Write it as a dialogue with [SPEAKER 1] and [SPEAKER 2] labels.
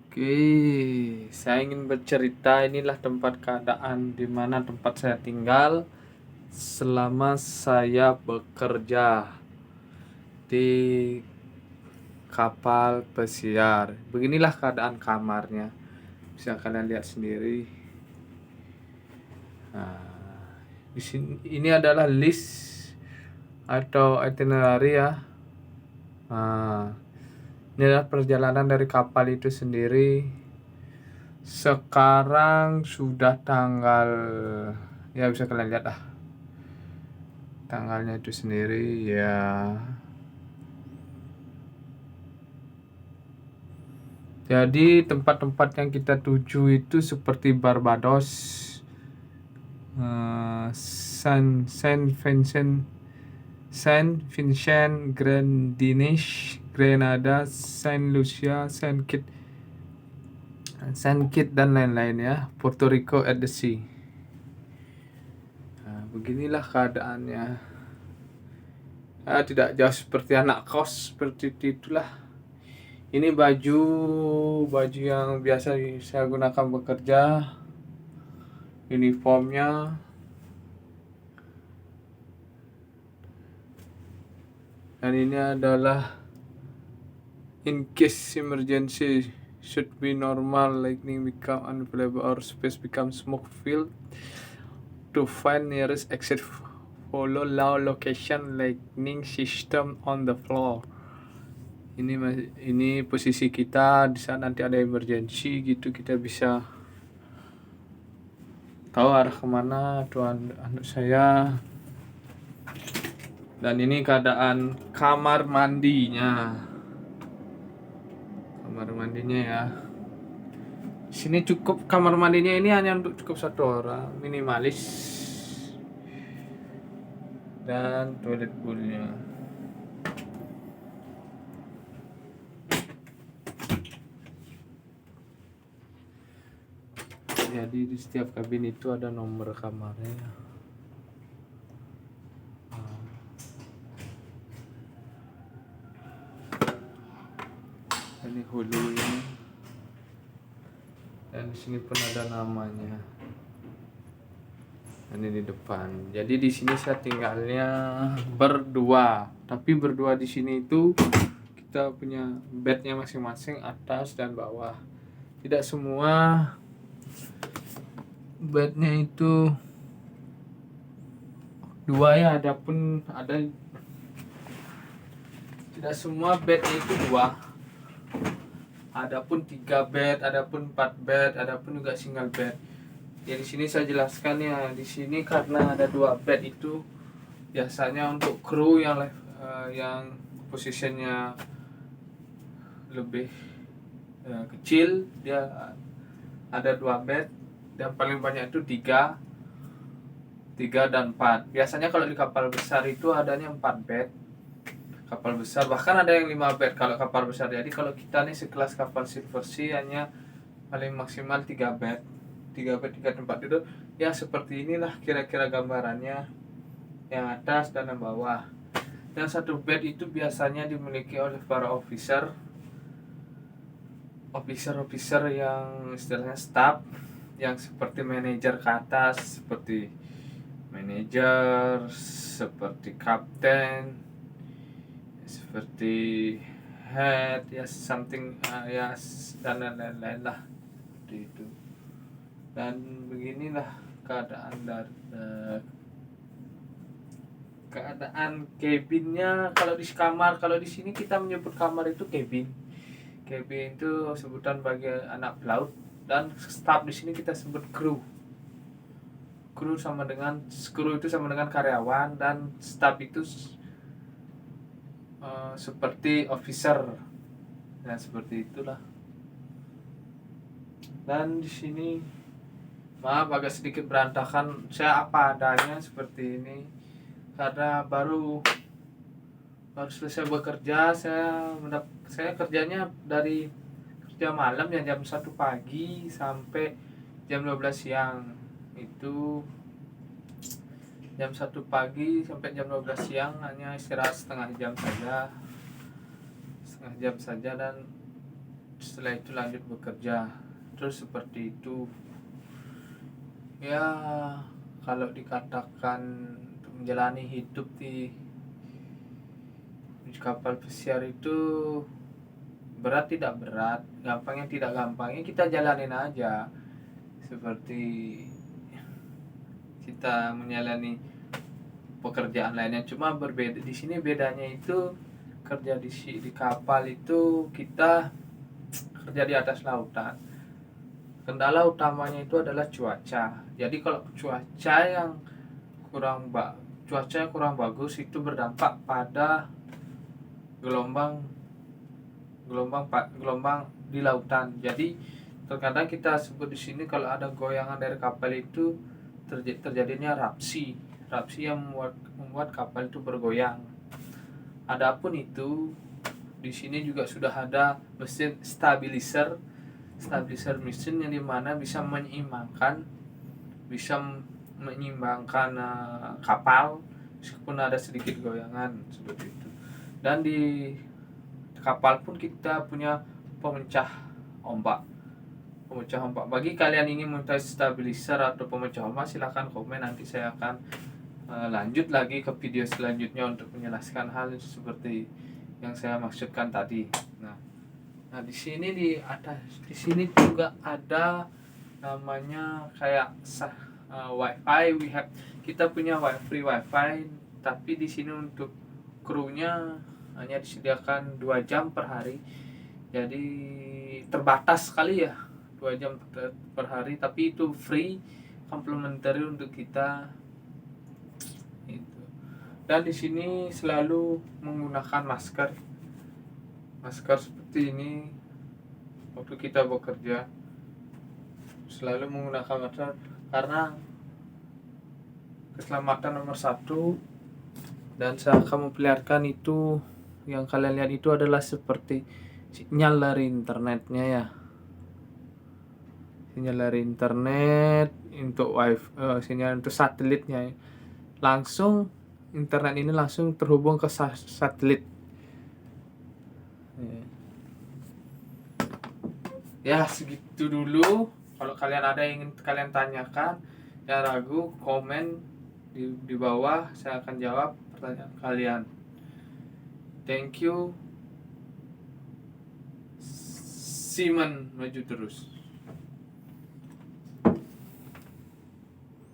[SPEAKER 1] Oke, saya ingin bercerita. Inilah keadaan di mana tempat saya tinggal selama saya bekerja di kapal pesiar. Beginilah keadaan kamarnya. Bisa kalian lihat sendiri. Nah, di sini ini adalah list atau itinerary ya. Nah, ini adalah perjalanan dari kapal itu sendiri. Sekarang sudah tanggal, ya bisa kalian lihat lah tanggalnya itu sendiri ya. Jadi tempat-tempat yang kita tuju itu seperti Barbados, Saint Vincent, Grenadines, Grenada, Saint Lucia, Saint Kitts dan lain-lain ya. Puerto Rico at the sea. Nah, beginilah keadaannya. Tidak jauh seperti anak kos, seperti itulah. Ini baju yang biasa saya gunakan bekerja, uniformnya. Dan ini adalah in case emergency, should be normal, lightning become unavailable or space become smoke filled, to find nearest exit, follow low location lightning system on the floor. Ini posisi kita di saat nanti ada emergency gitu, kita bisa tahu arah kemana tuan anak saya. Dan ini keadaan kamar mandinya ya. Sini cukup, kamar mandinya ini hanya untuk cukup satu orang, minimalis. Dan toilet poolnya. Jadi di setiap kabin itu ada nomor kamarnya. Ini hulunya. Dan di sini pun ada namanya. Ini di depan. Jadi di sini saya tinggalnya berdua. Tapi berdua di sini itu kita punya bednya masing-masing, atas dan bawah. Tidak semua bednya itu dua ya, ada tidak semua bednya itu dua. Adapun 3 bed, adapun 4 bed, adapun juga single bed. Ya di sini saya jelaskan ya, di sini karena ada 2 bed itu biasanya untuk kru yang posisinya lebih kecil, dia ada 2 bed, dan paling banyak itu 3 dan 4. Biasanya kalau di kapal besar itu adanya 4 bed. Kapal besar bahkan ada yang 5 bed kalau kapal besar. Jadi kalau kita nih sekelas kapal Silver Sea hanya paling maksimal 3 bed. 3 tempat duduk. Ya seperti inilah kira-kira gambarannya, yang atas dan yang bawah. Dan satu bed itu biasanya dimiliki oleh para officer yang istilahnya staff, yang seperti manajer ke atas, seperti manajer, seperti kapten, seperti head ya, something ya, dan lain-lain lah seperti itu. Dan beginilah keadaan cabinnya. Kalau di sini kita menyebut kamar itu cabin itu sebutan bagi anak pelaut, dan staff di sini kita sebut kru itu sama dengan karyawan, dan staff itu seperti officer. Nah seperti itulah. Dan di sini maaf agak sedikit berantakan, saya apa adanya seperti ini karena baru selesai bekerja. Saya kerjanya dari kerja malam ya, jam 1 pagi sampai jam 12 siang. Itu jam 1 pagi sampai jam 12 siang hanya istirahat setengah jam saja, dan setelah itu lanjut bekerja. Terus seperti itu ya. Kalau dikatakan untuk menjalani hidup di kapal pesiar itu berat tidak berat, gampangnya tidak gampangnya kita jalanin aja, seperti kita menjalani pekerjaan lainnya. Cuma berbeda di sini, bedanya itu kerja di kapal itu kita kerja di atas lautan. Kendala utamanya itu adalah cuaca. Jadi kalau cuaca yang kurang bagus itu berdampak pada gelombang gelombang di lautan. Jadi terkadang kita sebut di sini kalau ada goyangan dari kapal itu terjadinya rapsi yang membuat kapal itu bergoyang. Adapun itu di sini juga sudah ada mesin stabilizer mesin yang dimana bisa menyeimbangkan kapal meskipun ada sedikit goyangan seperti itu. Dan di kapal pun kita punya pemecah ombak. Bagi kalian ingin mengetahui stabilizer atau pemecah ombak, silahkan komen, nanti saya akan lanjut lagi ke video selanjutnya untuk menjelaskan hal seperti yang saya maksudkan tadi. Nah di sini di sini juga ada namanya kayak wifi. Kita punya free wifi, tapi di sini untuk krunya hanya disediakan 2 jam per hari. Jadi terbatas sekali ya, 2 jam per hari, tapi itu free, complementary untuk kita itu. Dan di sini selalu menggunakan masker seperti ini waktu kita bekerja, selalu menggunakan masker karena keselamatan nomor 1. Dan saya akan memperlihatkan itu, yang kalian lihat itu adalah seperti sinyal dari internetnya ya, sinyal dari internet untuk sinyal untuk satelitnya. Langsung internet ini langsung terhubung ke satelit ya. Segitu dulu. Kalau kalian ada yang ingin kalian tanyakan, jangan ragu, komen di bawah, saya akan jawab pertanyaan kalian. Thank you. Simon maju terus.